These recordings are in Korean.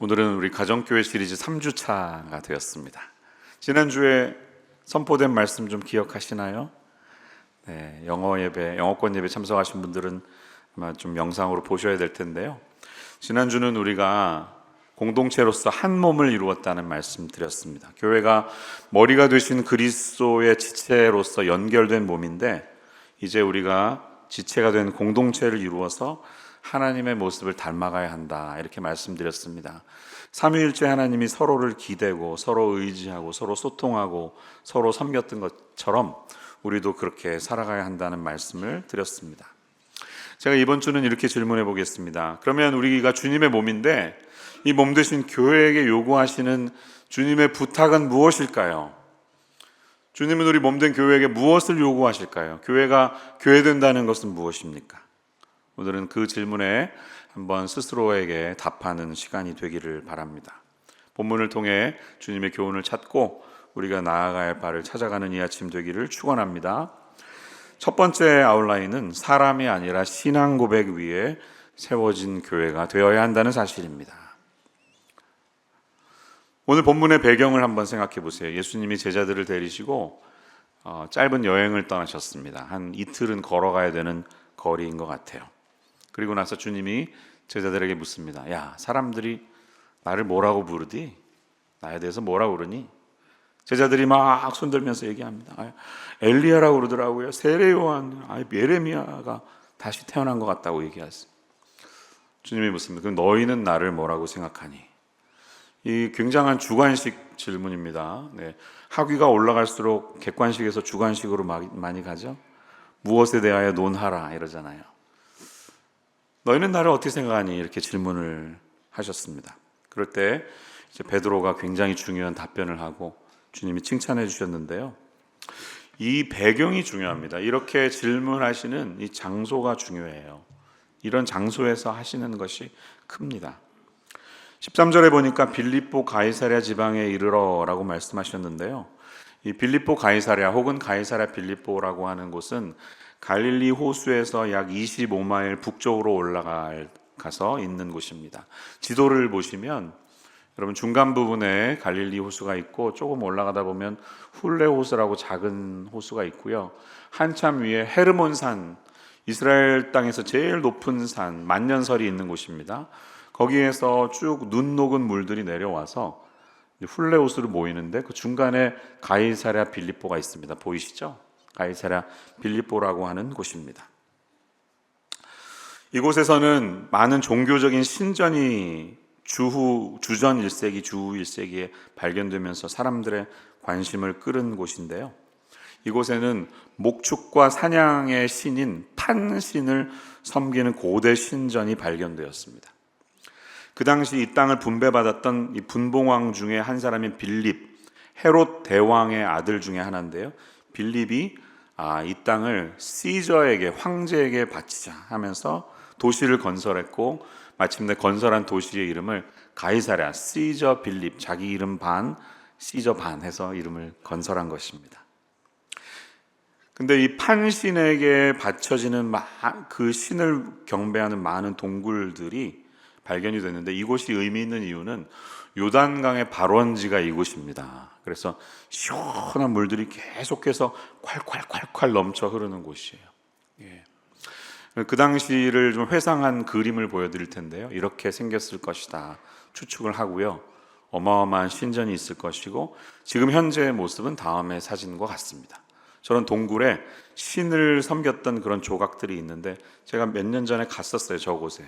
오늘은 우리 가정교회 시리즈 3주차가 되었습니다. 지난주에 선포된 말씀 좀 기억하시나요? 네, 영어권 예배 참석하신 분들은 아마 좀 영상으로 보셔야 될 텐데요. 지난주는 우리가 공동체로서 한 몸을 이루었다는 말씀 드렸습니다. 교회가 머리가 되신 그리스도의 지체로서 연결된 몸인데, 이제 우리가 지체가 된 공동체를 이루어서 하나님의 모습을 닮아가야 한다, 이렇게 말씀드렸습니다. 삼위일체 하나님이 서로를 기대고 서로 의지하고 서로 소통하고 서로 섬겼던 것처럼 우리도 그렇게 살아가야 한다는 말씀을 드렸습니다. 제가 이번 주는 이렇게 질문해 보겠습니다. 그러면 우리가 주님의 몸인데 이 몸 되신 교회에게 요구하시는 주님의 부탁은 무엇일까요? 주님은 우리 몸된 교회에게 무엇을 요구하실까요? 교회가 교회된다는 것은 무엇입니까? 오늘은 그 질문에 한번 스스로에게 답하는 시간이 되기를 바랍니다. 본문을 통해 주님의 교훈을 찾고 우리가 나아갈 바를 찾아가는 이 아침 되기를 축원합니다. 첫 번째 아웃라인은 사람이 아니라 신앙 고백 위에 세워진 교회가 되어야 한다는 사실입니다. 오늘 본문의 배경을 한번 생각해 보세요. 예수님이 제자들을 데리시고 짧은 여행을 떠나셨습니다. 한 이틀은 걸어가야 되는 거리인 것 같아요. 그리고 나서 주님이 제자들에게 묻습니다. 야, 사람들이 나를 뭐라고 부르디? 나에 대해서 뭐라고 그러니? 제자들이 막 손들면서 얘기합니다. 엘리야라고 그러더라고요. 세례 요한, 예레미야가 다시 태어난 것 같다고 얘기하세요. 주님이 묻습니다. 그럼 너희는 나를 뭐라고 생각하니? 이 굉장한 주관식 질문입니다. 네. 학위가 올라갈수록 객관식에서 주관식으로 많이 가죠. 무엇에 대하여 논하라 이러잖아요. 너희는 나를 어떻게 생각하니? 이렇게 질문을 하셨습니다. 그럴 때 이제 베드로가 굉장히 중요한 답변을 하고 주님이 칭찬해 주셨는데요. 이 배경이 중요합니다. 이렇게 질문하시는 이 장소가 중요해요. 이런 장소에서 하시는 것이 큽니다. 13절에 보니까 빌립보 가이사랴 지방에 이르러라고 말씀하셨는데요. 이 빌립보 가이사랴 혹은 가이사랴 빌립보라고 하는 곳은 갈릴리 호수에서 약 25마일 북쪽으로 올라가서 있는 곳입니다. 지도를 보시면 여러분 중간 부분에 갈릴리 호수가 있고 조금 올라가다 보면 훌레 호수라고 작은 호수가 있고요. 한참 위에 헤르몬산, 이스라엘 땅에서 제일 높은 산 만년설이 있는 곳입니다. 거기에서 쭉 눈 녹은 물들이 내려와서 훌레 호수로 모이는데 그 중간에 가이사랴 빌립보가 있습니다. 보이시죠? 가이사랴 빌립보라고 하는 곳입니다. 이곳에서는 많은 종교적인 신전이 주전 1세기, 주후 1세기에 발견되면서 사람들의 관심을 끌은 곳인데요. 이곳에는 목축과 사냥의 신인 판신을 섬기는 고대 신전이 발견되었습니다. 그 당시 이 땅을 분배받았던 이 분봉왕 중에 한 사람인 빌립, 헤롯 대왕의 아들 중에 하나인데요. 빌립이 이 땅을 시저에게, 황제에게 바치자 하면서 도시를 건설했고 마침내 건설한 도시의 이름을 가이사랴, 시저 빌립, 자기 이름 반, 시저 반 해서 이름을 건설한 것입니다. 근데 이 판신에게 바쳐지는 그 신을 경배하는 많은 동굴들이 발견이 됐는데 이곳이 의미 있는 이유는 요단강의 발원지가 이곳입니다. 그래서 시원한 물들이 계속해서 콸콸콸콸 넘쳐 흐르는 곳이에요. 예. 그 당시를 좀 회상한 그림을 보여드릴 텐데요. 이렇게 생겼을 것이다 추측을 하고요. 어마어마한 신전이 있을 것이고 지금 현재의 모습은 다음의 사진과 같습니다. 저런 동굴에 신을 섬겼던 그런 조각들이 있는데 제가 몇 년 전에 갔었어요, 저곳에.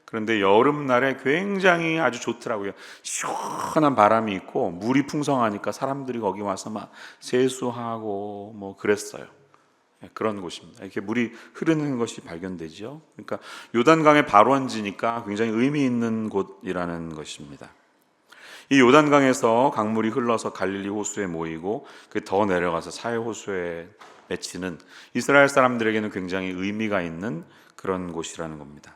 그런데 여름날에 굉장히 아주 좋더라고요. 시원한 바람이 있고 물이 풍성하니까 사람들이 거기 와서 막 세수하고 뭐 그랬어요. 그런 곳입니다. 이렇게 물이 흐르는 것이 발견되죠. 그러니까 요단강의 발원지니까 굉장히 의미 있는 곳이라는 것입니다. 이 요단강에서 강물이 흘러서 갈릴리 호수에 모이고 더 내려가서 사해 호수에 맺히는 이스라엘 사람들에게는 굉장히 의미가 있는 그런 곳이라는 겁니다.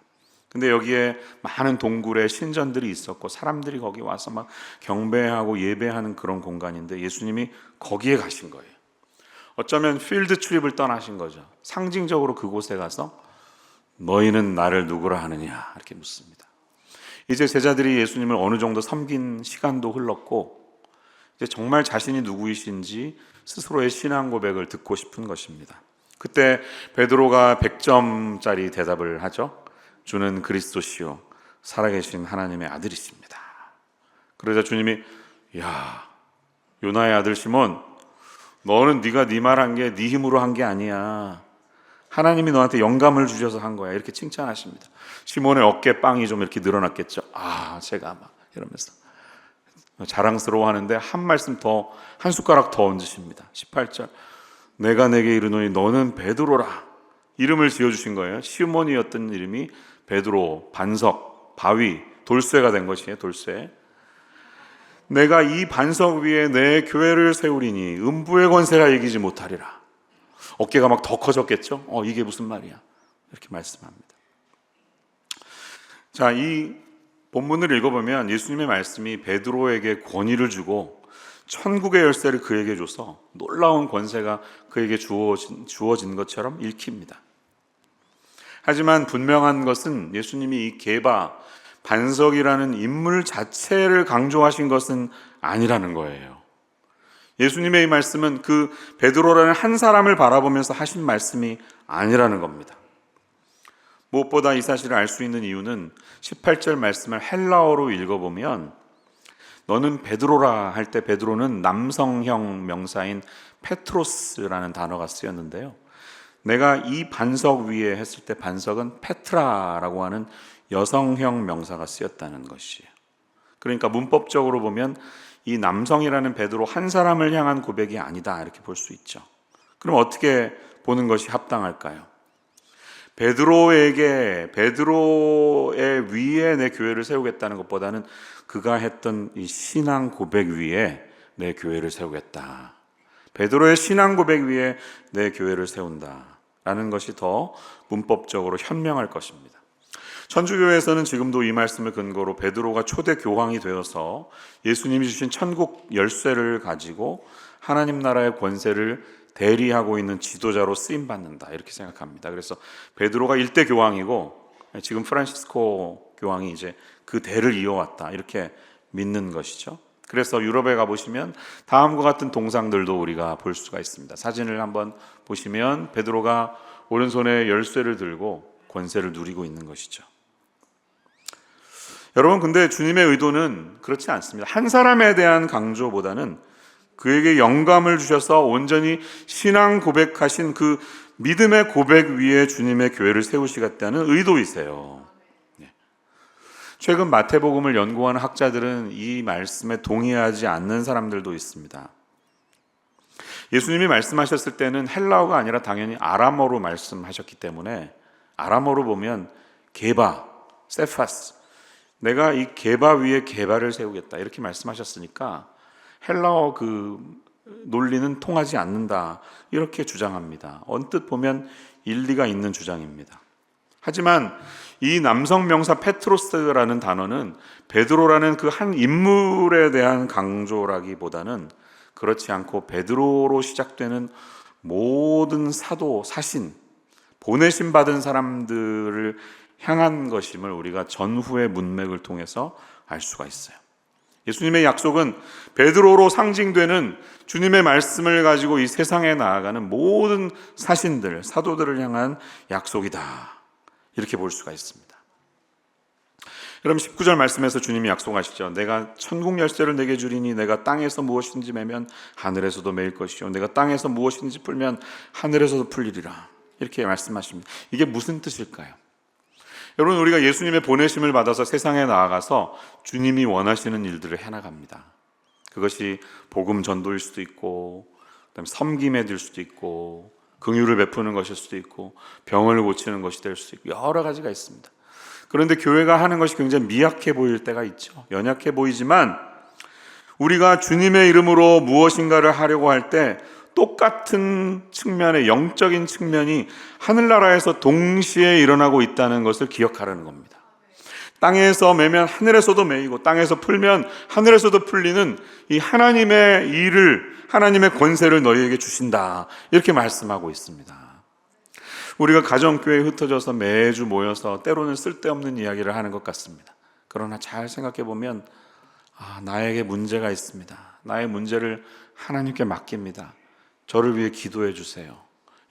근데 여기에 많은 동굴에 신전들이 있었고 사람들이 거기 와서 막 경배하고 예배하는 그런 공간인데 예수님이 거기에 가신 거예요. 어쩌면 필드 트립을 떠나신 거죠. 상징적으로 그곳에 가서 너희는 나를 누구라 하느냐 이렇게 묻습니다. 이제 제자들이 예수님을 어느 정도 섬긴 시간도 흘렀고 이제 정말 자신이 누구이신지 스스로의 신앙 고백을 듣고 싶은 것입니다. 그때 베드로가 100점짜리 대답을 하죠. 주는 그리스도시요 살아계신 하나님의 아들이십니다. 그러자 주님이 야 요나의 아들 시몬, 너는 네가 네 말한 게 네 힘으로 한 게 아니야. 하나님이 너한테 영감을 주셔서 한 거야. 이렇게 칭찬하십니다. 시몬의 어깨 빵이 좀 이렇게 늘어났겠죠. 제가 막 이러면서 자랑스러워하는데 한 말씀 더, 한 숟가락 더 얹으십니다. 18절, 내가 내게 이르노니 너는 베드로라. 이름을 지어주신 거예요. 시몬이었던 이름이 베드로, 반석, 바위, 돌쇠가 된 것이에요. 돌쇠. 내가 이 반석 위에 내 교회를 세우리니 음부의 권세가 이기지 못하리라. 어깨가 막 더 커졌겠죠. 이게 무슨 말이야, 이렇게 말씀합니다. 자, 이 본문을 읽어보면 예수님의 말씀이 베드로에게 권위를 주고 천국의 열쇠를 그에게 줘서 놀라운 권세가 그에게 주어진 것처럼 읽힙니다. 하지만 분명한 것은 예수님이 이 게바, 반석이라는 인물 자체를 강조하신 것은 아니라는 거예요. 예수님의 이 말씀은 그 베드로라는 한 사람을 바라보면서 하신 말씀이 아니라는 겁니다. 무엇보다 이 사실을 알 수 있는 이유는 18절 말씀을 헬라어로 읽어보면 너는 베드로라 할 때 베드로는 남성형 명사인 페트로스라는 단어가 쓰였는데요. 내가 이 반석 위에 했을 때 반석은 페트라라고 하는 여성형 명사가 쓰였다는 것이에요. 그러니까 문법적으로 보면 이 남성이라는 베드로 한 사람을 향한 고백이 아니다, 이렇게 볼 수 있죠. 그럼 어떻게 보는 것이 합당할까요? 베드로의 위에 내 교회를 세우겠다는 것보다는 그가 했던 이 신앙 고백 위에 내 교회를 세우겠다. 베드로의 신앙 고백 위에 내 교회를 세운다라는 것이 더 문법적으로 현명할 것입니다. 천주교에서는 지금도 이 말씀을 근거로 베드로가 초대 교황이 되어서 예수님이 주신 천국 열쇠를 가지고 하나님 나라의 권세를 대리하고 있는 지도자로 쓰임받는다, 이렇게 생각합니다. 그래서 베드로가 일대 교황이고 지금 프란시스코 교황이 이제 그 대를 이어왔다, 이렇게 믿는 것이죠. 그래서 유럽에 가보시면 다음과 같은 동상들도 우리가 볼 수가 있습니다. 사진을 한번 보시면 베드로가 오른손에 열쇠를 들고 권세를 누리고 있는 것이죠. 여러분, 근데 주님의 의도는 그렇지 않습니다. 한 사람에 대한 강조보다는 그에게 영감을 주셔서 온전히 신앙 고백하신 그 믿음의 고백 위에 주님의 교회를 세우시겠다는 의도이세요. 최근 마태복음을 연구하는 학자들은 이 말씀에 동의하지 않는 사람들도 있습니다. 예수님이 말씀하셨을 때는 헬라어가 아니라 당연히 아람어로 말씀하셨기 때문에 아람어로 보면 게바, 세파스, 내가 이 게바 위에 게바를 세우겠다, 이렇게 말씀하셨으니까 헬라어 그 논리는 통하지 않는다, 이렇게 주장합니다. 언뜻 보면 일리가 있는 주장입니다. 하지만 이 남성 명사 페트로스라는 단어는 베드로라는 그 한 인물에 대한 강조라기보다는 그렇지 않고 베드로로 시작되는 모든 사도, 사신, 보내심 받은 사람들을 향한 것임을 우리가 전후의 문맥을 통해서 알 수가 있어요. 예수님의 약속은 베드로로 상징되는 주님의 말씀을 가지고 이 세상에 나아가는 모든 사신들, 사도들을 향한 약속이다, 이렇게 볼 수가 있습니다. 여러분, 19절 말씀에서 주님이 약속하시죠. 내가 천국 열쇠를 내게 주리니 내가 땅에서 무엇인지 매면 하늘에서도 매일 것이요 내가 땅에서 무엇인지 풀면 하늘에서도 풀리리라, 이렇게 말씀하십니다. 이게 무슨 뜻일까요? 여러분, 우리가 예수님의 보내심을 받아서 세상에 나아가서 주님이 원하시는 일들을 해나갑니다. 그것이 복음 전도일 수도 있고, 그다음에 섬김에 들 수도 있고, 긍휼을 베푸는 것일 수도 있고, 병을 고치는 것이 될 수도 있고, 여러 가지가 있습니다. 그런데 교회가 하는 것이 굉장히 미약해 보일 때가 있죠. 연약해 보이지만 우리가 주님의 이름으로 무엇인가를 하려고 할 때 똑같은 측면의 영적인 측면이 하늘나라에서 동시에 일어나고 있다는 것을 기억하라는 겁니다. 땅에서 매면 하늘에서도 매이고 땅에서 풀면 하늘에서도 풀리는 이 하나님의 일을, 하나님의 권세를 너희에게 주신다, 이렇게 말씀하고 있습니다. 우리가 가정교회에 흩어져서 매주 모여서 때로는 쓸데없는 이야기를 하는 것 같습니다. 그러나 잘 생각해 보면 나에게 문제가 있습니다. 나의 문제를 하나님께 맡깁니다. 저를 위해 기도해 주세요.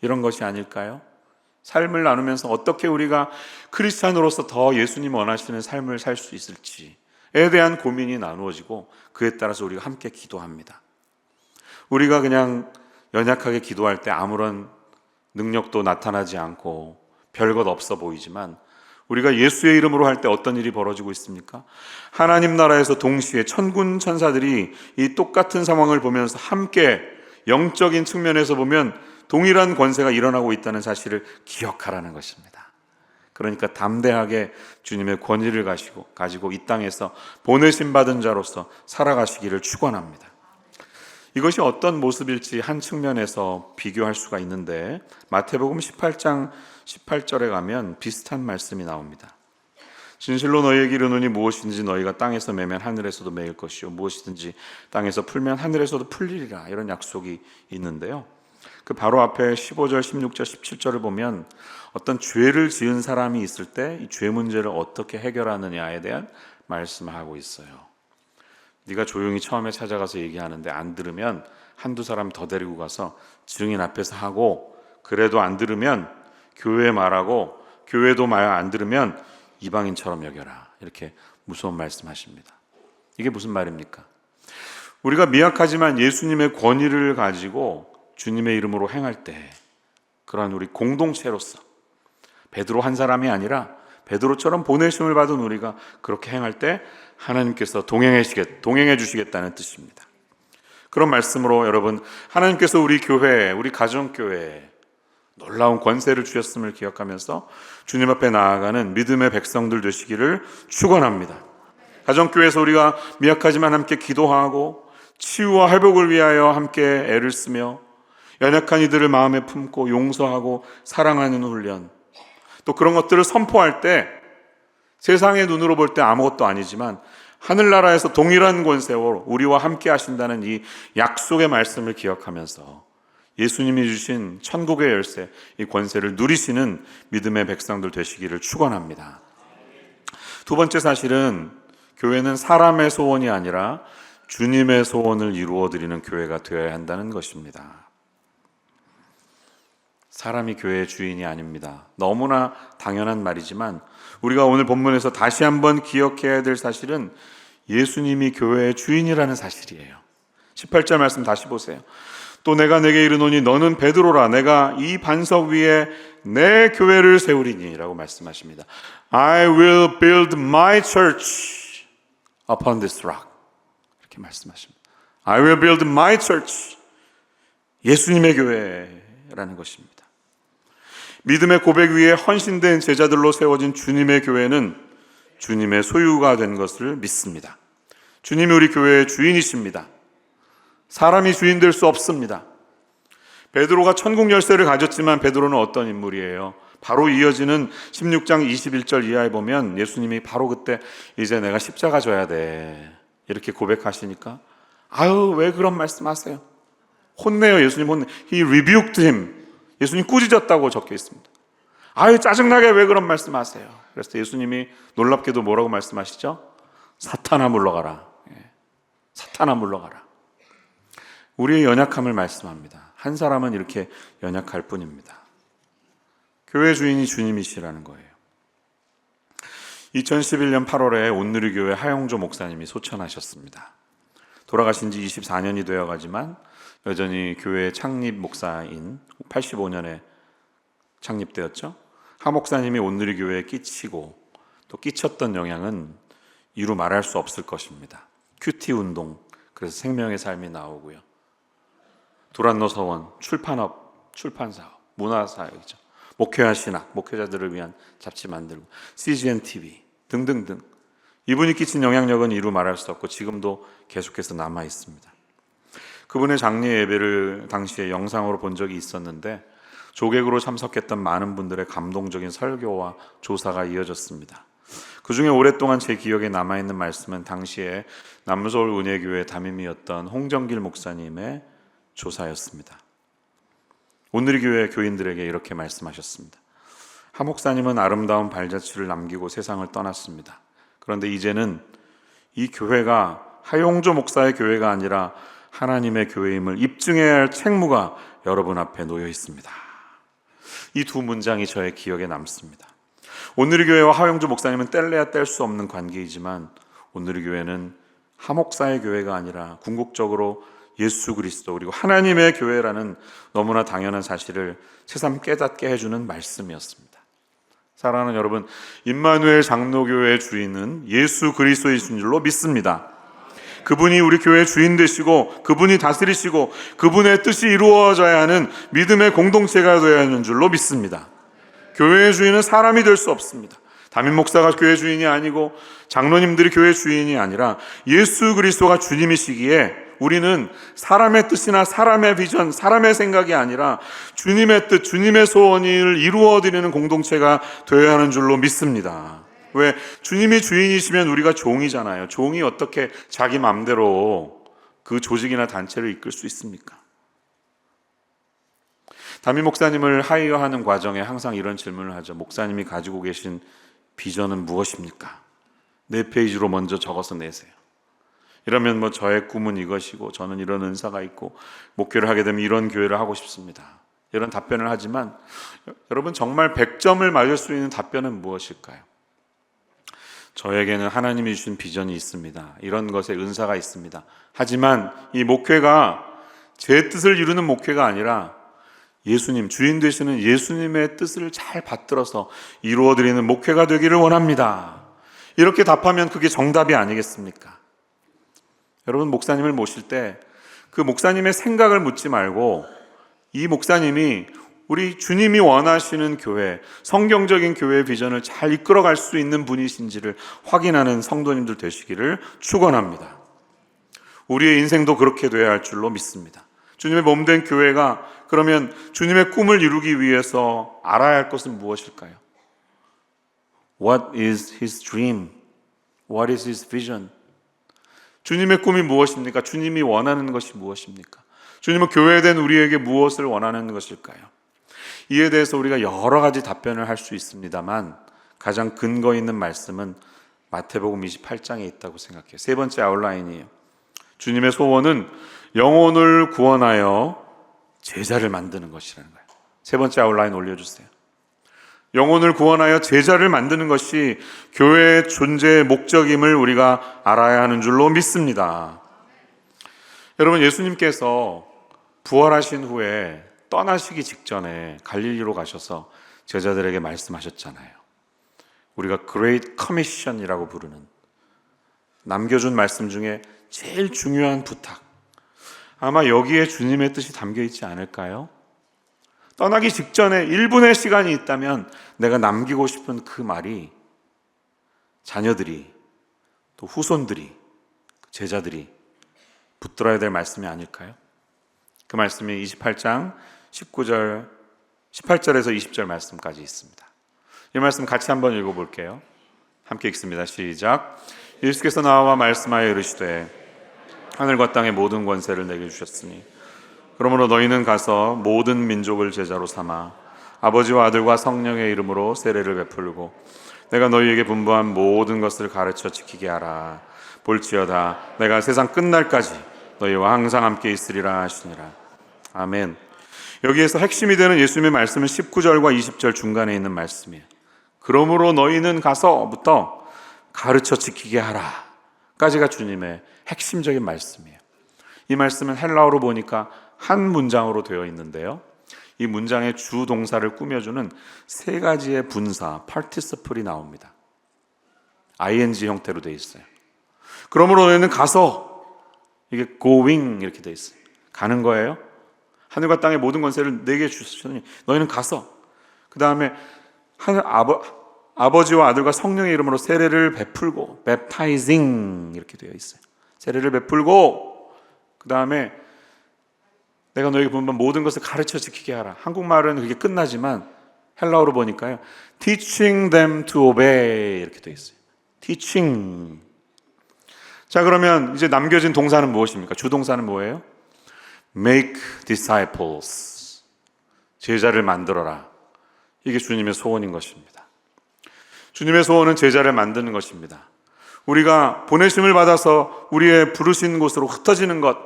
이런 것이 아닐까요? 삶을 나누면서 어떻게 우리가 크리스찬으로서 더 예수님 원하시는 삶을 살 수 있을지에 대한 고민이 나누어지고 그에 따라서 우리가 함께 기도합니다. 우리가 그냥 연약하게 기도할 때 아무런 능력도 나타나지 않고 별것 없어 보이지만 우리가 예수의 이름으로 할 때 어떤 일이 벌어지고 있습니까? 하나님 나라에서 동시에 천군 천사들이 이 똑같은 상황을 보면서 함께 영적인 측면에서 보면 동일한 권세가 일어나고 있다는 사실을 기억하라는 것입니다. 그러니까 담대하게 주님의 권위를 가지고 이 땅에서 보내심 받은 자로서 살아가시기를 축원합니다. 이것이 어떤 모습일지 한 측면에서 비교할 수가 있는데 마태복음 18장 18절에 가면 비슷한 말씀이 나옵니다. 진실로 너희에게 이르노니 무엇이든지 너희가 땅에서 매면 하늘에서도 매일 것이요 무엇이든지 땅에서 풀면 하늘에서도 풀리리라, 이런 약속이 있는데요. 그 바로 앞에 15절, 16절, 17절을 보면 어떤 죄를 지은 사람이 있을 때 이 죄 문제를 어떻게 해결하느냐에 대한 말씀을 하고 있어요. 네가 조용히 처음에 찾아가서 얘기하는데 안 들으면 한두 사람 더 데리고 가서 증인 앞에서 하고, 그래도 안 들으면 교회에 말하고, 교회도 말 안 들으면 이방인처럼 여겨라, 이렇게 무서운 말씀하십니다. 이게 무슨 말입니까? 우리가 미약하지만 예수님의 권위를 가지고 주님의 이름으로 행할 때 그러한 우리 공동체로서 베드로 한 사람이 아니라 베드로처럼 보내심을 받은 우리가 그렇게 행할 때 하나님께서 동행해 주시겠다는 뜻입니다. 그런 말씀으로 여러분, 하나님께서 우리 교회, 우리 가정교회에 놀라운 권세를 주셨음을 기억하면서 주님 앞에 나아가는 믿음의 백성들 되시기를 축원합니다. 가정교회에서 우리가 미약하지만 함께 기도하고 치유와 회복을 위하여 함께 애를 쓰며 연약한 이들을 마음에 품고 용서하고 사랑하는 훈련, 또 그런 것들을 선포할 때 세상의 눈으로 볼 때 아무것도 아니지만 하늘나라에서 동일한 권세로 우리와 함께 하신다는 이 약속의 말씀을 기억하면서 예수님이 주신 천국의 열쇠, 이 권세를 누리시는 믿음의 백성들 되시기를 축원합니다. 두 번째 사실은 교회는 사람의 소원이 아니라 주님의 소원을 이루어드리는 교회가 되어야 한다는 것입니다. 사람이 교회의 주인이 아닙니다. 너무나 당연한 말이지만 우리가 오늘 본문에서 다시 한번 기억해야 될 사실은 예수님이 교회의 주인이라는 사실이에요. 18절 말씀 다시 보세요. 또 내가 내게 이르노니 너는 베드로라, 내가 이 반석 위에 내 교회를 세우리니 라고 말씀하십니다. I will build my church upon this rock, 이렇게 말씀하십니다. I will build my church, 예수님의 교회라는 것입니다. 믿음의 고백 위에 헌신된 제자들로 세워진 주님의 교회는 주님의 소유가 된 것을 믿습니다. 주님이 우리 교회의 주인이십니다. 사람이 주인 될 수 없습니다. 베드로가 천국 열쇠를 가졌지만 베드로는 어떤 인물이에요? 바로 이어지는 16장 21절 이하에 보면 예수님이 바로 그때 이제 내가 십자가 져야 돼, 이렇게 고백하시니까 아유 왜 그런 말씀하세요? 혼내요. 예수님 혼내. He rebuked him. 예수님 꾸짖었다고 적혀 있습니다. 아유 짜증나게 왜 그런 말씀하세요? 그래서 예수님이 놀랍게도 뭐라고 말씀하시죠? 사탄아 물러가라. 사탄아 물러가라. 우리의 연약함을 말씀합니다. 한 사람은 이렇게 연약할 뿐입니다. 교회 주인이 주님이시라는 거예요. 2011년 8월에 온누리교회 하영조 목사님이 소천하셨습니다. 돌아가신 지 24년이 되어가지만 여전히 교회 창립 목사인 85년에 창립되었죠. 하 목사님이 온누리교회에 끼치고 또 끼쳤던 영향은 이루 말할 수 없을 것입니다. 큐티 운동, 그래서 생명의 삶이 나오고요. 두란노 서원, 출판업, 출판사업, 문화사역이죠. 목회와 신학, 목회자들을 위한 잡지 만들고 CGN TV 등등등. 이분이 끼친 영향력은 이루 말할 수 없고 지금도 계속해서 남아 있습니다. 그분의 장례 예배를 당시에 영상으로 본 적이 있었는데 조객으로 참석했던 많은 분들의 감동적인 설교와 조사가 이어졌습니다. 그 중에 오랫동안 제 기억에 남아있는 말씀은 당시에 남서울 은혜교회 담임이었던 홍정길 목사님의 조사였습니다. 온누리교회 교인들에게 이렇게 말씀하셨습니다. 하 목사님은 아름다운 발자취를 남기고 세상을 떠났습니다. 그런데 이제는 이 교회가 하용조 목사의 교회가 아니라 하나님의 교회임을 입증해야 할 책무가 여러분 앞에 놓여 있습니다. 이 두 문장이 저의 기억에 남습니다. 오늘의 교회와 하용조 목사님은 뗄래야 뗄 수 없는 관계이지만 오늘의 교회는 하 목사의 교회가 아니라 궁극적으로 예수 그리스도 그리고 하나님의 교회라는 너무나 당연한 사실을 새삼 깨닫게 해주는 말씀이었습니다. 사랑하는 여러분, 임마누엘 장로교회의 주인은 예수 그리스도이신 줄로 믿습니다. 그분이 우리 교회의 주인 되시고 그분이 다스리시고 그분의 뜻이 이루어져야 하는 믿음의 공동체가 되어야 하는 줄로 믿습니다. 교회의 주인은 사람이 될 수 없습니다. 담임 목사가 교회 주인이 아니고 장로님들이 교회 주인이 아니라 예수 그리스도가 주님이시기에 우리는 사람의 뜻이나 사람의 비전, 사람의 생각이 아니라 주님의 뜻, 주님의 소원을 이루어드리는 공동체가 되어야 하는 줄로 믿습니다. 왜? 주님이 주인이시면 우리가 종이잖아요. 종이 어떻게 자기 마음대로 그 조직이나 단체를 이끌 수 있습니까? 담임 목사님을 하이어하는 과정에 항상 이런 질문을 하죠. 목사님이 가지고 계신 비전은 무엇입니까? 4페이지로 먼저 적어서 내세요. 이러면 저의 꿈은 이것이고 저는 이런 은사가 있고 목회를 하게 되면 이런 교회를 하고 싶습니다. 이런 답변을 하지만 여러분 정말 100점을 맞을 수 있는 답변은 무엇일까요? 저에게는 하나님이 주신 비전이 있습니다. 이런 것에 은사가 있습니다. 하지만 이 목회가 제 뜻을 이루는 목회가 아니라 예수님, 주인 되시는 예수님의 뜻을 잘 받들어서 이루어드리는 목회가 되기를 원합니다. 이렇게 답하면 그게 정답이 아니겠습니까? 여러분, 목사님을 모실 때 그 목사님의 생각을 묻지 말고 이 목사님이 우리 주님이 원하시는 교회, 성경적인 교회의 비전을 잘 이끌어갈 수 있는 분이신지를 확인하는 성도님들 되시기를 축원합니다. 우리의 인생도 그렇게 돼야 할 줄로 믿습니다. 주님의 몸된 교회가 그러면 주님의 꿈을 이루기 위해서 알아야 할 것은 무엇일까요? What is his dream? What is his vision? 주님의 꿈이 무엇입니까? 주님이 원하는 것이 무엇입니까? 주님은 교회된 우리에게 무엇을 원하는 것일까요? 이에 대해서 우리가 여러 가지 답변을 할 수 있습니다만 가장 근거 있는 말씀은 마태복음 28장에 있다고 생각해요. 세 번째 아웃라인이에요. 주님의 소원은 영혼을 구원하여 제자를 만드는 것이라는 거예요. 세 번째 아웃라인 올려주세요. 영혼을 구원하여 제자를 만드는 것이 교회의 존재의 목적임을 우리가 알아야 하는 줄로 믿습니다. 여러분, 예수님께서 부활하신 후에 떠나시기 직전에 갈릴리로 가셔서 제자들에게 말씀하셨잖아요. 우리가 Great Commission이라고 부르는 남겨준 말씀 중에 제일 중요한 부탁, 아마 여기에 주님의 뜻이 담겨 있지 않을까요? 떠나기 직전에 1분의 시간이 있다면 내가 남기고 싶은 그 말이 자녀들이 또 후손들이 제자들이 붙들어야 될 말씀이 아닐까요? 그 말씀이 28장 18절에서 20절 말씀까지 있습니다. 이 말씀 같이 한번 읽어볼게요. 함께 읽습니다. 시작. 예수께서 나와 말씀하여 이르시되 하늘과 땅의 모든 권세를 내게 주셨으니 그러므로 너희는 가서 모든 민족을 제자로 삼아 아버지와 아들과 성령의 이름으로 세례를 베풀고 내가 너희에게 분부한 모든 것을 가르쳐 지키게 하라. 볼지어다 내가 세상 끝날까지 너희와 항상 함께 있으리라 하시니라. 아멘. 여기에서 핵심이 되는 예수님의 말씀은 19절과 20절 중간에 있는 말씀이에요. 그러므로 너희는 가서부터 가르쳐 지키게 하라 까지가 주님의 핵심적인 말씀이에요. 이 말씀은 헬라어로 보니까 한 문장으로 되어 있는데요, 이 문장의 주 동사를 꾸며주는 세 가지의 분사 participle이 나옵니다. ing 형태로 되어 있어요. 그러므로 너희는 가서, 이게 going 이렇게 되어 있어요. 가는 거예요. 하늘과 땅의 모든 권세를 내게 주셨으니 너희는 가서, 그 다음에 아버지와 아들과 성령의 이름으로 세례를 베풀고 baptizing 이렇게 되어 있어요. 세례를 베풀고 그 다음에 내가 너에게 분부한 모든 것을 가르쳐 지키게 하라. 한국말은 그게 끝나지만 헬라어로 보니까요, teaching them to obey 이렇게 되어 있어요. teaching. 자, 그러면 이제 남겨진 동사는 무엇입니까? 주동사는 뭐예요? make disciples. 제자를 만들어라. 이게 주님의 소원인 것입니다. 주님의 소원은 제자를 만드는 것입니다. 우리가 보내심을 받아서 우리의 부르신 곳으로 흩어지는 것,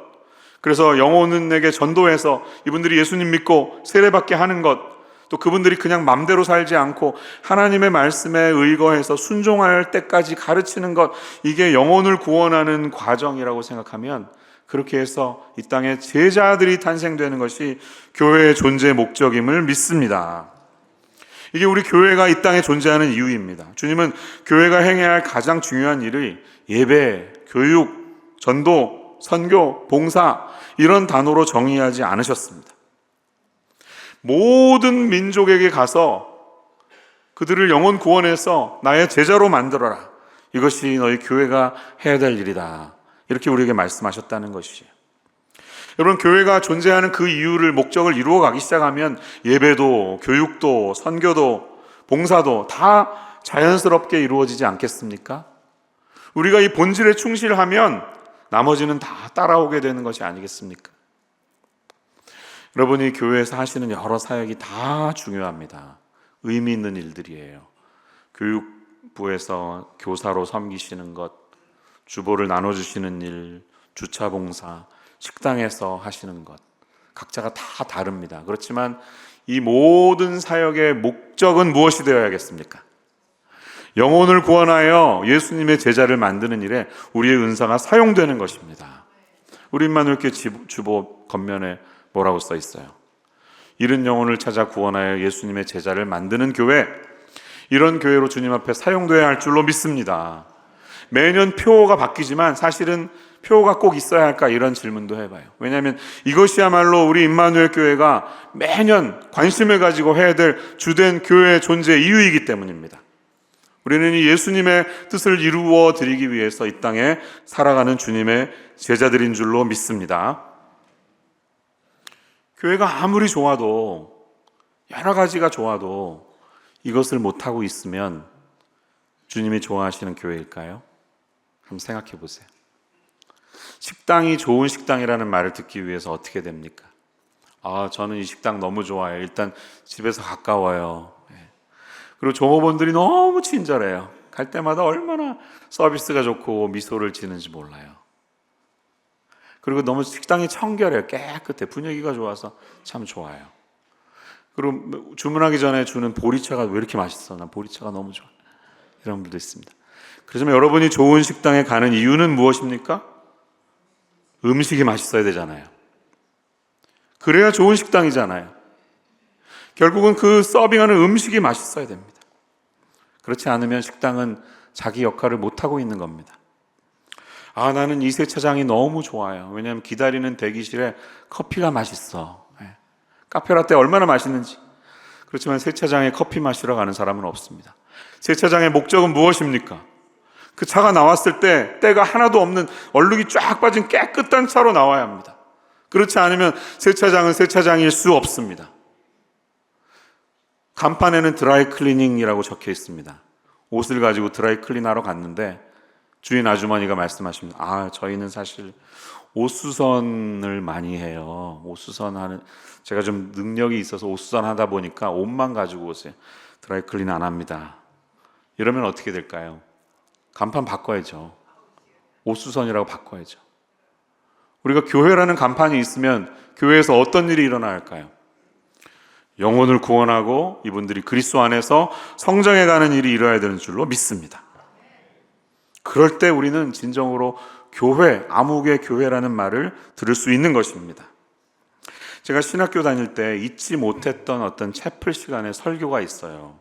그래서 영혼에게 전도해서 이분들이 예수님 믿고 세례받게 하는 것, 또 그분들이 그냥 맘대로 살지 않고 하나님의 말씀에 의거해서 순종할 때까지 가르치는 것, 이게 영혼을 구원하는 과정이라고 생각하면, 그렇게 해서 이 땅에 제자들이 탄생되는 것이 교회의 존재의 목적임을 믿습니다. 이게 우리 교회가 이 땅에 존재하는 이유입니다. 주님은 교회가 행해야 할 가장 중요한 일을 예배, 교육, 전도, 선교, 봉사, 이런 단어로 정의하지 않으셨습니다. 모든 민족에게 가서 그들을 영혼 구원해서 나의 제자로 만들어라. 이것이 너희 교회가 해야 될 일이다. 이렇게 우리에게 말씀하셨다는 것이에요. 여러분, 교회가 존재하는 그 이유를, 목적을 이루어가기 시작하면 예배도, 교육도, 선교도, 봉사도 다 자연스럽게 이루어지지 않겠습니까? 우리가 이 본질에 충실하면 나머지는 다 따라오게 되는 것이 아니겠습니까? 여러분이 교회에서 하시는 여러 사역이 다 중요합니다. 의미 있는 일들이에요. 교육부에서 교사로 섬기시는 것, 주보를 나눠주시는 일, 주차 봉사, 식당에서 하시는 것, 각자가 다 다릅니다. 그렇지만 이 모든 사역의 목적은 무엇이 되어야겠습니까? 영혼을 구원하여 예수님의 제자를 만드는 일에 우리의 은사가 사용되는 것입니다. 우리 임마누엘교회 주보 겉면에 뭐라고 써 있어요? 잃은 영혼을 찾아 구원하여 예수님의 제자를 만드는 교회, 이런 교회로 주님 앞에 사용되어야 할 줄로 믿습니다. 매년 표가 바뀌지만 사실은 표가 꼭 있어야 할까, 이런 질문도 해봐요. 왜냐하면 이것이야말로 우리 임마누엘 교회가 매년 관심을 가지고 해야 될 주된 교회의 존재 이유이기 때문입니다. 우리는 이 예수님의 뜻을 이루어 드리기 위해서 이 땅에 살아가는 주님의 제자들인 줄로 믿습니다. 교회가 아무리 좋아도, 여러 가지가 좋아도 이것을 못하고 있으면 주님이 좋아하시는 교회일까요? 한번 생각해 보세요. 식당이 좋은 식당이라는 말을 듣기 위해서 어떻게 됩니까? 저는 이 식당 너무 좋아요. 일단 집에서 가까워요. 그리고 종업원들이 너무 친절해요. 갈 때마다 얼마나 서비스가 좋고 미소를 지는지 몰라요. 그리고 너무 식당이 청결해요. 깨끗해. 분위기가 좋아서 참 좋아요. 그리고 주문하기 전에 주는 보리차가 왜 이렇게 맛있어? 난 보리차가 너무 좋아. 이런 분들도 있습니다. 그렇지만 여러분이 좋은 식당에 가는 이유는 무엇입니까? 음식이 맛있어야 되잖아요. 그래야 좋은 식당이잖아요. 결국은 그 서빙하는 음식이 맛있어야 됩니다. 그렇지 않으면 식당은 자기 역할을 못하고 있는 겁니다. 나는 이 세차장이 너무 좋아요. 왜냐하면 기다리는 대기실에 커피가 맛있어. 카페라떼 얼마나 맛있는지. 그렇지만 세차장에 커피 마시러 가는 사람은 없습니다. 세차장의 목적은 무엇입니까? 그 차가 나왔을 때 때가 하나도 없는 얼룩이 쫙 빠진 깨끗한 차로 나와야 합니다. 그렇지 않으면 세차장은 세차장일 수 없습니다. 간판에는 드라이 클리닝이라고 적혀 있습니다. 옷을 가지고 드라이 클린하러 갔는데 주인 아주머니가 말씀하십니다. 저희는 사실 옷수선을 많이 해요. 제가 좀 능력이 있어서 옷수선 하다 보니까 옷만 가지고 오세요. 드라이 클린 안 합니다. 이러면 어떻게 될까요? 간판 바꿔야죠. 옷수선이라고 바꿔야죠. 우리가 교회라는 간판이 있으면 교회에서 어떤 일이 일어나야 할까요? 영혼을 구원하고 이분들이 그리스도 안에서 성장해 가는 일이 일어나야 되는 줄로 믿습니다. 그럴 때 우리는 진정으로 교회, 암흑의 교회라는 말을 들을 수 있는 것입니다. 제가 신학교 다닐 때 잊지 못했던 어떤 채플 시간에 설교가 있어요.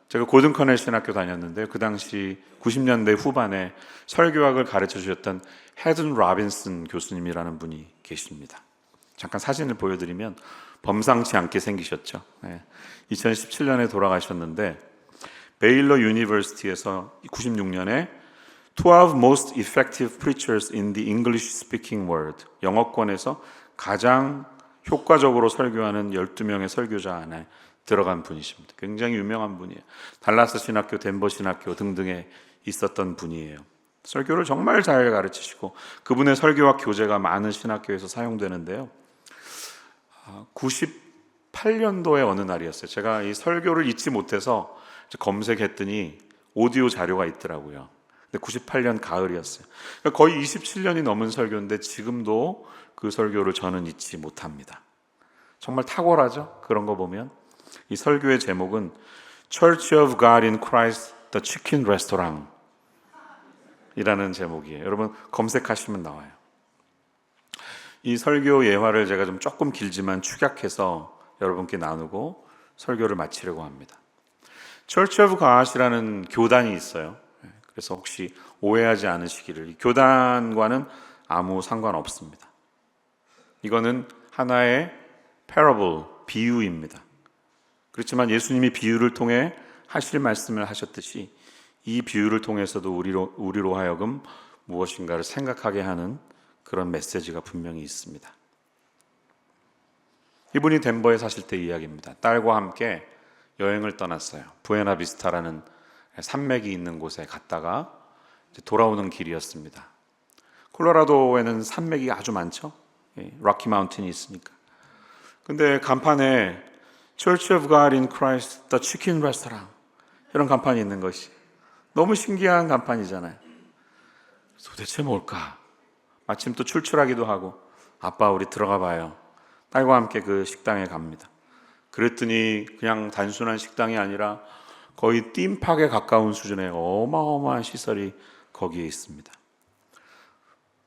제가 고든커넬 신학교 다녔는데 그 당시 90년대 후반에 설교학을 가르쳐 주셨던 헤든 라빈슨 교수님이라는 분이 계십니다. 잠깐 사진을 보여드리면 범상치 않게 생기셨죠. 2017년에 돌아가셨는데 베일러 유니버시티에서 96년에 12 most effective preachers in the English speaking world, 영어권에서 가장 효과적으로 설교하는 12명의 설교자 안에 들어간 분이십니다. 굉장히 유명한 분이에요. 달라스 신학교, 덴버 신학교 등등에 있었던 분이에요. 설교를 정말 잘 가르치시고 그분의 설교와 교재가 많은 신학교에서 사용되는데요. 98년도의 어느 날이었어요. 제가 이 설교를 잊지 못해서 검색했더니 오디오 자료가 있더라고요. 근데 98년 가을이었어요. 그러니까 거의 27년이 넘은 설교인데 지금도 그 설교를 저는 잊지 못합니다. 정말 탁월하죠? 그런 거 보면. 이 설교의 제목은 Church of God in Christ, the Chicken Restaurant 이라는 제목이에요. 여러분 검색하시면 나와요. 이 설교 예화를 제가 좀 조금 길지만 축약해서 여러분께 나누고 설교를 마치려고 합니다. Church of God이라는 교단이 있어요. 그래서 혹시 오해하지 않으시기를, 이 교단과는 아무 상관없습니다. 이거는 하나의 parable, 비유입니다. 그렇지만 예수님이 비유를 통해 하실 말씀을 하셨듯이 이 비유를 통해서도 우리로 하여금 무엇인가를 생각하게 하는 그런 메시지가 분명히 있습니다. 이분이 덴버에 사실 때 이야기입니다. 딸과 함께 여행을 떠났어요. 부에나비스타라는 산맥이 있는 곳에 갔다가 돌아오는 길이었습니다. 콜로라도에는 산맥이 아주 많죠. 락키 마운틴이 있으니까. 근데 간판에 Church of God in Christ, the Chicken Restaurant 이런 간판이 있는 것이 너무 신기한 간판이잖아요. 도대체 뭘까? 마침 또 출출하기도 하고 아빠 우리 들어가 봐요. 딸과 함께 그 식당에 갑니다. 그랬더니 그냥 단순한 식당이 아니라 거의 띠팍에 가까운 수준의 어마어마한 시설이 거기에 있습니다.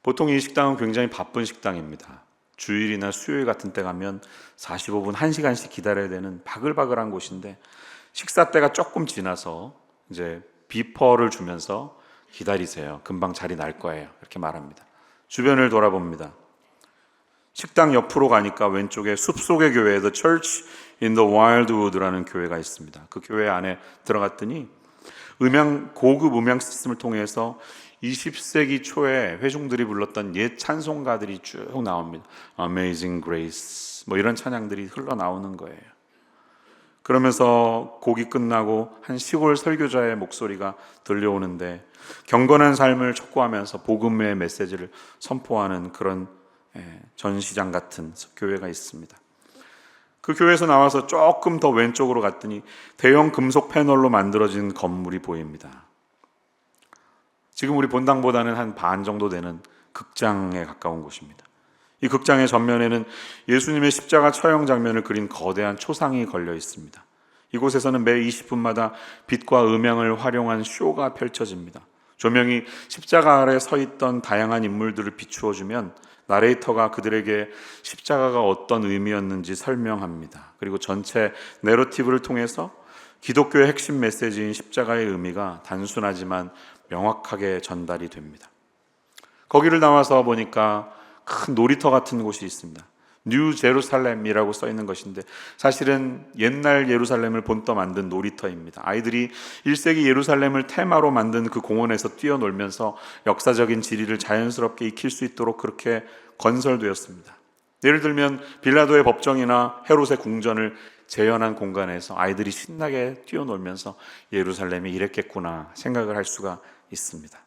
보통 이 식당은 굉장히 바쁜 식당입니다. 주일이나 수요일 같은 때 가면 45분, 1시간씩 기다려야 되는 바글바글한 곳인데 식사 때가 조금 지나서 이제 비퍼를 주면서 기다리세요. 금방 자리 날 거예요. 이렇게 말합니다. 주변을 돌아봅니다. 식당 옆으로 가니까 왼쪽에 숲속의 교회 The Church in the Wildwood라는 교회가 있습니다. 그 교회 안에 들어갔더니 고급 음향 시스템을 통해서 20세기 초에 회중들이 불렀던 옛 찬송가들이 쭉 나옵니다. Amazing Grace 뭐 이런 찬양들이 흘러나오는 거예요. 그러면서 곡이 끝나고 한 시골 설교자의 목소리가 들려오는데 경건한 삶을 촉구하면서 복음의 메시지를 선포하는 그런 전시장 같은 교회가 있습니다. 그 교회에서 나와서 조금 더 왼쪽으로 갔더니 대형 금속 패널로 만들어진 건물이 보입니다. 지금 우리 본당보다는 한 반 정도 되는 극장에 가까운 곳입니다. 이 극장의 전면에는 예수님의 십자가 처형 장면을 그린 거대한 초상이 걸려 있습니다. 이곳에서는 매 20분마다 빛과 음향을 활용한 쇼가 펼쳐집니다. 조명이 십자가 아래 서 있던 다양한 인물들을 비추어주면 나레이터가 그들에게 십자가가 어떤 의미였는지 설명합니다. 그리고 전체 내러티브를 통해서 기독교의 핵심 메시지인 십자가의 의미가 단순하지만 명확하게 전달이 됩니다. 거기를 나와서 보니까 큰 놀이터 같은 곳이 있습니다. 뉴 제루살렘이라고 써 있는 것인데 사실은 옛날 예루살렘을 본떠 만든 놀이터입니다. 아이들이 1세기 예루살렘을 테마로 만든 그 공원에서 뛰어놀면서 역사적인 지리를 자연스럽게 익힐 수 있도록 그렇게 건설되었습니다. 예를 들면 빌라도의 법정이나 헤롯의 궁전을 재현한 공간에서 아이들이 신나게 뛰어놀면서 예루살렘이 이랬겠구나 생각을 할 수가 있습니다.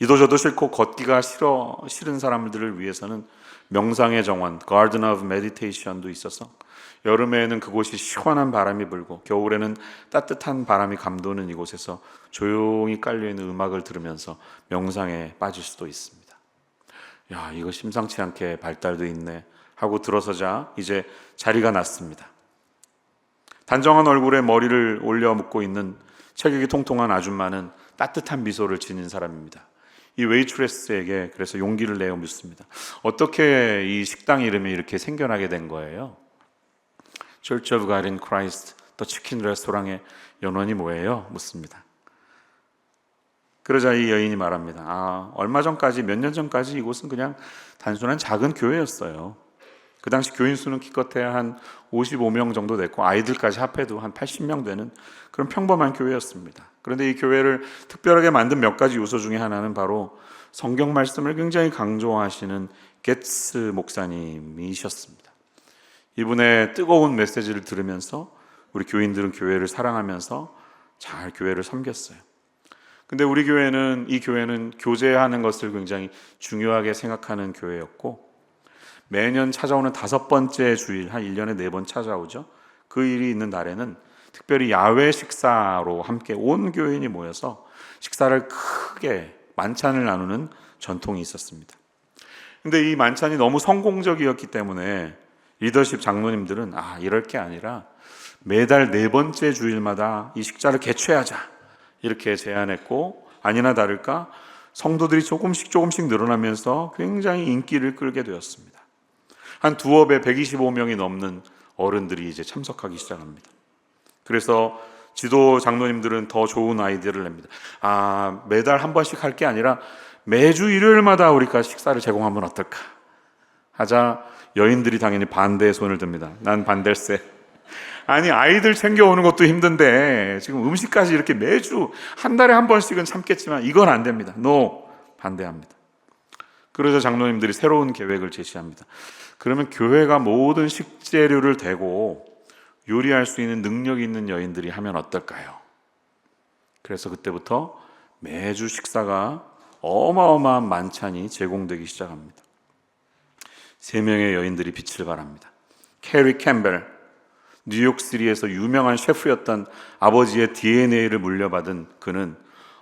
이도저도 싫고 걷기가 싫은 사람들을 위해서는 명상의 정원, Garden of Meditation도 있어서 여름에는 그곳이 시원한 바람이 불고 겨울에는 따뜻한 바람이 감도는 이곳에서 조용히 깔려있는 음악을 들으면서 명상에 빠질 수도 있습니다. 야, 이거 심상치 않게 발달돼 있네 하고 들어서자 이제 자리가 났습니다. 단정한 얼굴에 머리를 올려 묶고 있는 체격이 통통한 아줌마는 따뜻한 미소를 지닌 사람입니다. 이 웨이트레스에게 그래서 용기를 내어 묻습니다. 어떻게 이 식당 이름이 이렇게 생겨나게 된 거예요? Church of God in Christ, the Chicken Restaurant의 연원이 뭐예요? 묻습니다. 그러자 이 여인이 말합니다. 얼마 전까지, 몇 년 전까지 이곳은 그냥 단순한 작은 교회였어요. 그 당시 교인 수는 기껏해야 한 55명 정도 됐고 아이들까지 합해도 한 80명 되는 그런 평범한 교회였습니다. 그런데 이 교회를 특별하게 만든 몇 가지 요소 중에 하나는 바로 성경 말씀을 굉장히 강조하시는 게츠 목사님이셨습니다. 이분의 뜨거운 메시지를 들으면서 우리 교인들은 교회를 사랑하면서 잘 교회를 섬겼어요. 근데 우리 교회는, 이 교회는 교제하는 것을 굉장히 중요하게 생각하는 교회였고 매년 찾아오는 5번째 주일, 한 1년에 4번 찾아오죠. 그 일이 있는 날에는 특별히 야외 식사로 함께 온 교인이 모여서 식사를 크게 만찬을 나누는 전통이 있었습니다. 근데 이 만찬이 너무 성공적이었기 때문에 리더십 장로님들은 이럴 게 아니라 매달 4번째 주일마다 이 식사를 개최하자 이렇게 제안했고, 아니나 다를까 성도들이 조금씩 늘어나면서 굉장히 인기를 끌게 되었습니다. 한 두업에 125명이 넘는 어른들이 이제 참석하기 시작합니다. 그래서 지도 장로님들은 더 좋은 아이디어를 냅니다. 매달 한 번씩 할 게 아니라 매주 일요일마다 우리가 식사를 제공하면 어떨까 하자 여인들이 당연히 반대의 손을 듭니다. 난 반댈세. 아니, 아이들 챙겨오는 것도 힘든데 지금 음식까지 이렇게 매주 한 달에 한 번씩은 참겠지만 이건 안 됩니다. 반대합니다. 그러자 장로님들이 새로운 계획을 제시합니다. 그러면 교회가 모든 식재료를 대고 요리할 수 있는 능력이 있는 여인들이 하면 어떨까요? 그래서 그때부터 매주 식사가 어마어마한 만찬이 제공되기 시작합니다. 3명의 여인들이 빛을 발합니다. 캐리 캠벨, 뉴욕시리에서 유명한 셰프였던 아버지의 DNA를 물려받은 그는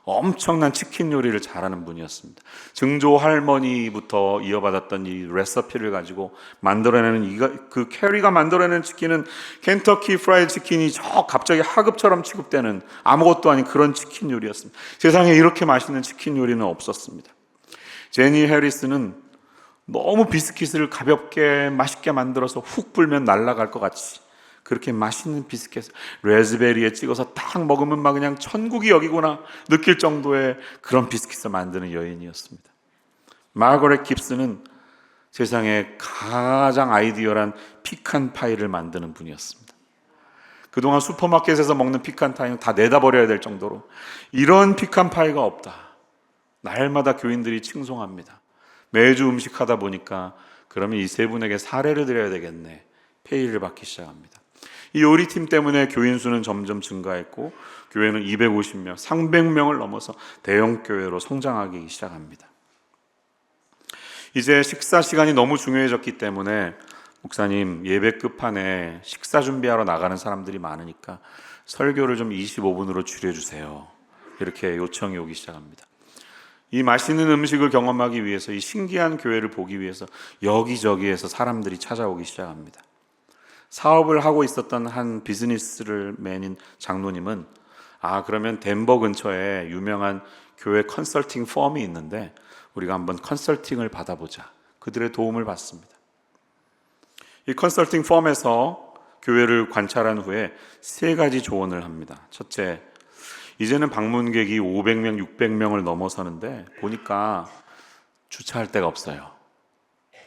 엄청난 치킨 요리를 잘하는 분이었습니다. 증조 할머니부터 이어받았던 이 레시피를 가지고 만들어내는 그 캐리가 만들어내는 치킨은 켄터키 프라이드 치킨이 갑자기 하급처럼 취급되는 아무것도 아닌 그런 치킨 요리였습니다. 세상에 이렇게 맛있는 치킨 요리는 없었습니다. 제니 해리스는 너무 비스킷을 가볍게 맛있게 만들어서 훅 불면 날아갈 것 같이 그렇게 맛있는 비스킷 레즈베리에 찍어서 딱 먹으면 막 그냥 천국이 여기구나 느낄 정도의 그런 비스킷을 만드는 여인이었습니다. 마거렛 깁스는 세상에 가장 아이디어란 피칸 파이를 만드는 분이었습니다. 그동안 슈퍼마켓에서 먹는 피칸 파이는 다 내다 버려야 될 정도로 이런 피칸 파이가 없다. 날마다 교인들이 칭송합니다. 매주 음식하다 보니까 그러면 이 3분에게 사례를 드려야 되겠네. 페이를 받기 시작합니다. 이 요리팀 때문에 교인 수는 점점 증가했고 교회는 250명, 300명을 넘어서 대형 교회로 성장하기 시작합니다. 이제 식사 시간이 너무 중요해졌기 때문에 목사님, 예배 끝판에 식사 준비하러 나가는 사람들이 많으니까 설교를 좀 25분으로 줄여주세요. 이렇게 요청이 오기 시작합니다. 이 맛있는 음식을 경험하기 위해서, 이 신기한 교회를 보기 위해서 여기저기에서 사람들이 찾아오기 시작합니다. 사업을 하고 있었던 한 비즈니스맨인 장로님은 그러면 덴버 근처에 유명한 교회 컨설팅 펌이 있는데 우리가 한번 컨설팅을 받아보자. 그들의 도움을 받습니다. 이 컨설팅 펌에서 교회를 관찰한 후에 3가지 조언을 합니다. 첫째, 이제는 방문객이 500명, 600명을 넘어서는데 보니까 주차할 데가 없어요.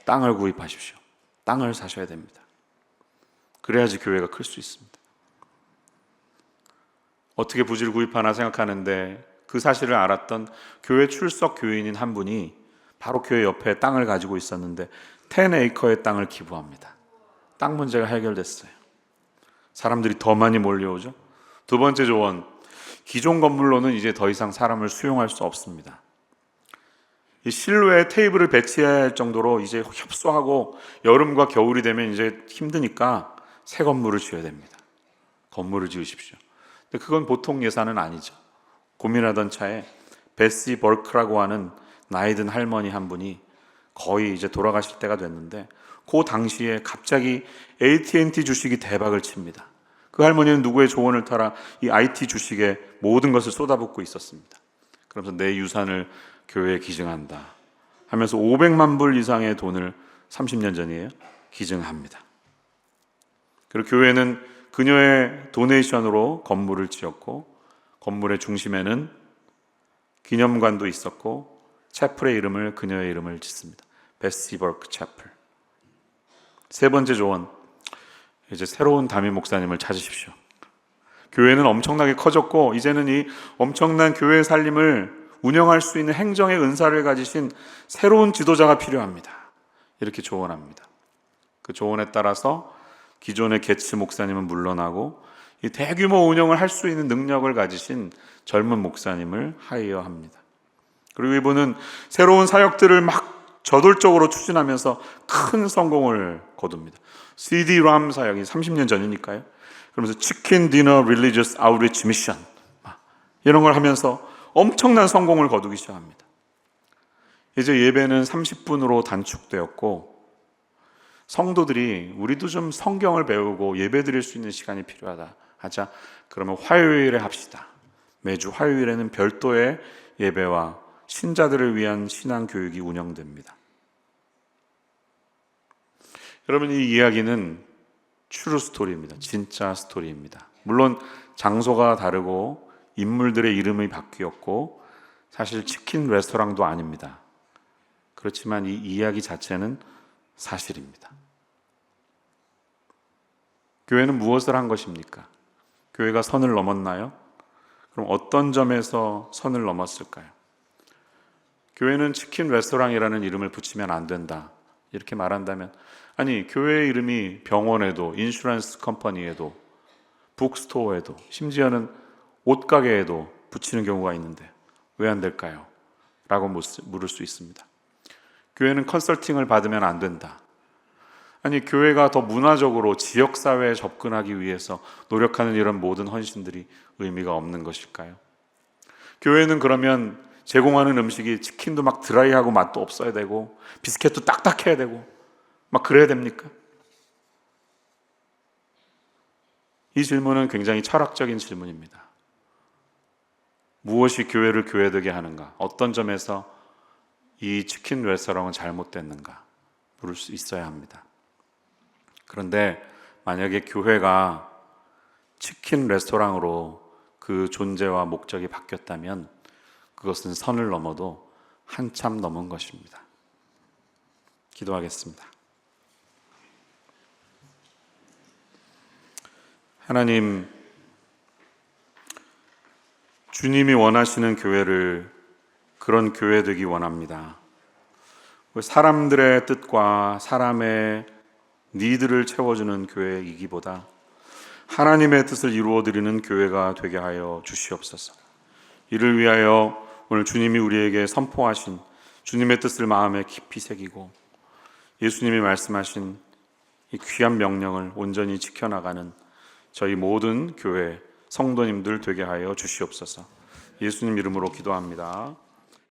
땅을 구입하십시오. 땅을 사셔야 됩니다. 그래야지 교회가 클 수 있습니다. 어떻게 부지를 구입하나 생각하는데 그 사실을 알았던 교회 출석 교인인 한 분이 바로 교회 옆에 땅을 가지고 있었는데 10에이커의 땅을 기부합니다. 땅 문제가 해결됐어요. 사람들이 더 많이 몰려오죠. 2번째 조언, 기존 건물로는 이제 더 이상 사람을 수용할 수 없습니다. 이 실외에 테이블을 배치해야 할 정도로 이제 협소하고 여름과 겨울이 되면 이제 힘드니까 새 건물을 지어야 됩니다. 건물을 지으십시오. 근데 그건 보통 예산은 아니죠. 고민하던 차에 베시 벌크라고 하는 나이 든 할머니 한 분이 거의 이제 돌아가실 때가 됐는데 그 당시에 갑자기 AT&T 주식이 대박을 칩니다. 그 할머니는 누구의 조언을 따라 이 IT 주식에 모든 것을 쏟아붓고 있었습니다. 그러면서 내 유산을 교회에 기증한다 하면서 500만 불 이상의 돈을 30년 전이에요. 기증합니다. 그리고 교회는 그녀의 도네이션으로 건물을 지었고 건물의 중심에는 기념관도 있었고 채플의 이름을 그녀의 이름을 짓습니다. 베시 버크 채플. 3번째 조언, 이제 새로운 담임 목사님을 찾으십시오. 교회는 엄청나게 커졌고 이제는 이 엄청난 교회 살림을 운영할 수 있는 행정의 은사를 가지신 새로운 지도자가 필요합니다. 이렇게 조언합니다. 그 조언에 따라서 기존의 게츠 목사님은 물러나고 이 대규모 운영을 할 수 있는 능력을 가지신 젊은 목사님을 하이어합니다. 그리고 이분은 새로운 사역들을 막 저돌적으로 추진하면서 큰 성공을 거둡니다. CD-ROM 사역이 30년 전이니까요. 그러면서 치킨 디너 릴리지어스 아웃리치 미션 이런 걸 하면서 엄청난 성공을 거두기 시작합니다. 이제 예배는 30분으로 단축되었고 성도들이 우리도 좀 성경을 배우고 예배 드릴 수 있는 시간이 필요하다 하자. 그러면 화요일에 합시다. 매주 화요일에는 별도의 예배와 신자들을 위한 신앙 교육이 운영됩니다. 여러분, 이 이야기는 트루 스토리입니다. 진짜 스토리입니다. 물론 장소가 다르고 인물들의 이름이 바뀌었고 사실 치킨 레스토랑도 아닙니다. 그렇지만 이 이야기 자체는 사실입니다. 교회는 무엇을 한 것입니까? 교회가 선을 넘었나요? 그럼 어떤 점에서 선을 넘었을까요? 교회는 치킨 레스토랑이라는 이름을 붙이면 안 된다 이렇게 말한다면, 아니 교회의 이름이 병원에도, 인슈런스 컴퍼니에도, 북스토어에도, 심지어는 옷가게에도 붙이는 경우가 있는데 왜 안 될까요? 라고 물을 수 있습니다. 교회는 컨설팅을 받으면 안 된다. 아니 교회가 더 문화적으로 지역사회에 접근하기 위해서 노력하는 이런 모든 헌신들이 의미가 없는 것일까요? 교회는 그러면 제공하는 음식이 치킨도 막 드라이하고 맛도 없어야 되고 비스켓도 딱딱해야 되고 막 그래야 됩니까? 이 질문은 굉장히 철학적인 질문입니다. 무엇이 교회를 교회되게 하는가? 어떤 점에서 이 치킨 레스토랑은 잘못됐는가? 물을 수 있어야 합니다. 그런데 만약에 교회가 치킨 레스토랑으로 그 존재와 목적이 바뀌었다면 그것은 선을 넘어도 한참 넘은 것입니다. 기도하겠습니다. 하나님, 주님이 원하시는 교회를 그런 교회 되기 원합니다. 사람들의 뜻과 사람의 니들을 채워주는 교회이기보다 하나님의 뜻을 이루어드리는 교회가 되게 하여 주시옵소서. 이를 위하여 오늘 주님이 우리에게 선포하신 주님의 뜻을 마음에 깊이 새기고 예수님이 말씀하신 이 귀한 명령을 온전히 지켜나가는 저희 모든 교회 성도님들 되게 하여 주시옵소서. 예수님 이름으로 기도합니다.